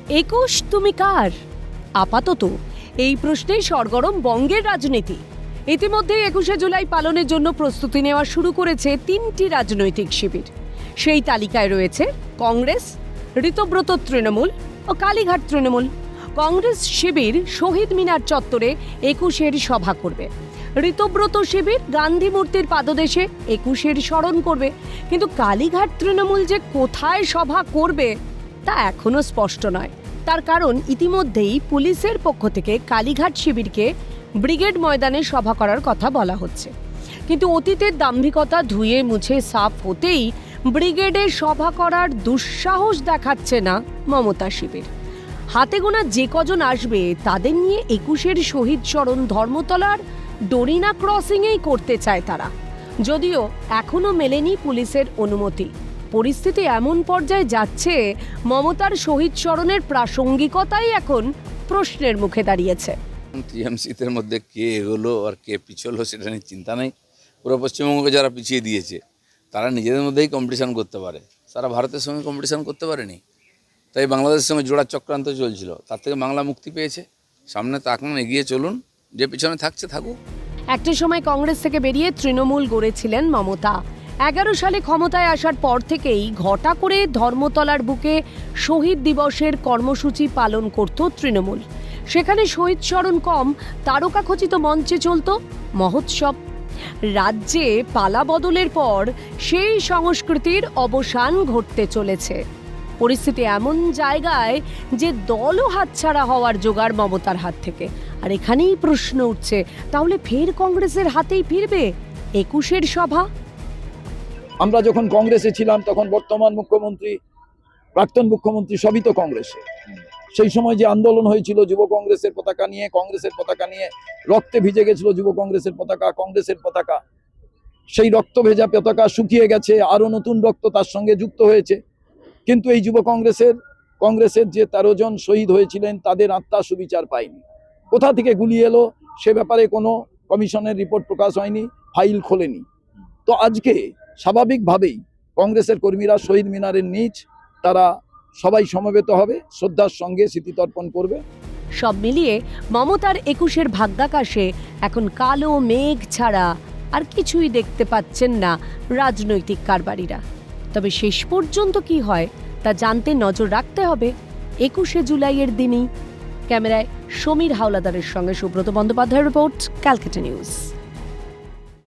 একুশ তুমি কার? আপাতত এই প্রশ্নেই সরগরম বঙ্গের রাজনীতি। ইতিমধ্যে ২১শে জুলাই পালনের জন্য প্রস্তুতি নেওয়া শুরু করেছে ৩টি রাজনৈতিক শিবির। সেই তালিকায় রয়েছে কংগ্রেস, ঋতব্রত তৃণমূল ও কালীঘাট তৃণমূল। কংগ্রেস শিবির শহীদ মিনার চত্বরে ২১-এর সভা করবে। ঋতব্রত শিবির গান্ধী মূর্তির পাদদেশে ২১-এর স্মরণ করবে। কিন্তু কালীঘাট তৃণমূল যে কোথায় সভা করবে তা এখনো স্পষ্ট নয়। তার কারণ ইতিমধ্যেই পুলিশের পক্ষ থেকে কালীঘাট শিবিরকে ব্রিগেড ময়দানে সভা করার কথা বলা হচ্ছে। কিন্তু অতীতের দাম্ভিকতা ধুয়ে মুছে সাফ হতেই ব্রিগেডে সভা করার দুঃসাহস দেখাচ্ছে না মমতা শিবির। হাতে গোনা যে কজন আসবে তাদের নিয়ে ২১-এর শহীদ স্মরণ ধর্মতলার ডোরিনা ক্রসিংয়েই করতে চায় তারা, যদিও এখনো মেলেনি পুলিশের অনুমতি। পরিস্থিতি এমন পর্যায়ে যাচ্ছে, মমতার শহীদ স্মরণের প্রাসঙ্গিকতাই এখন প্রশ্নের মুখে দাঁড়িয়েছে। টিএমসিদের মধ্যে কে এগোলো আর কে পিছলো সেটা নিয়ে চিন্তা নেই। পুরো পশ্চিমবঙ্গকে যারা পিছিয়ে দিয়েছে তারা নিজেদের মধ্যেই কম্পিটিশান করতে পারে, সারা ভারতের সঙ্গে কম্পিটিশান করতে পারেনি। তাই বাংলাদেশের সঙ্গে জোড়া চক্রান্ত চলছিল, তার থেকে বাংলা মুক্তি পেয়েছে। সামনে তাকান, এগিয়ে চলুন, যে পিছনে থাকছে থাকুক। একটা সময় কংগ্রেস থেকে বেরিয়ে তৃণমূল গড়েছিলেন মমতা। ১১ সালে ক্ষমতায় আসার পর থেকেই ঘটা করে ধর্মতলার বুকে শহীদ দিবসের কর্মসূচি পালন করত তৃণমূল। সেখানে শহীদ স্মরণ কম, তারকাখচিত মঞ্চে চলত মহোৎসব। রাজ্যে পালা বদলের পর সেই সংস্কৃতির অবসান ঘটতে চলেছে। পরিস্থিতি এমন জায়গায় যে দলও হাতছাড়া হওয়ার জোগাড় মমতার হাত থেকে। আর এখানেই প্রশ্ন উঠছে, তাহলে ফের কংগ্রেসের হাতেই ফিরবে ২১-এর সভা? আমরা যখন কংগ্রেসে ছিলাম তখন বর্তমান মুখ্যমন্ত্রী, প্রাক্তন মুখ্যমন্ত্রী সবই তো কংগ্রেসে। সেই সময় যে আন্দোলন হয়েছিল যুব কংগ্রেসের পতাকা নিয়ে, কংগ্রেসের পতাকা নিয়ে, রক্তে ভিজে গেছিল যুব কংগ্রেসের পতাকা, কংগ্রেসের পতাকা। সেই রক্ত ভেজা পতাকা শুকিয়ে গেছে, আরো নতুন রক্ত তার সঙ্গে যুক্ত হয়েছে। কিন্তু এই যুব কংগ্রেসের যে ১৩ জন শহীদ হয়েছিলেন তাদের আত্মা সুবিচার পায়নি। কোথা থেকে গুলি এলো সে ব্যাপারে কোনো কমিশনের রিপোর্ট প্রকাশ হয়নি, ফাইল খোলেনি। তো আজকে স্বাভাবিকভাবেই কংগ্রেসের কর্মীরা শহীদ মিনারের নিচ তারা সবাই সমবেত হবে, শ্রদ্ধার সঙ্গে স্মৃতিতর্পণ করবে। সব মিলিয়ে মমতার ২১-এর ভাগ্যাকাশে এখন কালো মেঘ ছাড়া আর কিছুই দেখতে পাচ্ছেন না রাজনৈতিক কারবারিরা। তবে শেষ পর্যন্ত কি হয় তা জানতে নজর রাখতে হবে ২১শে জুলাইয়ের দিনই। ক্যামেরায় সমীর হাওলাদারের সঙ্গে সুব্রত বন্দ্যোপাধ্যায়ের রিপোর্ট, ক্যালকাটা নিউজ।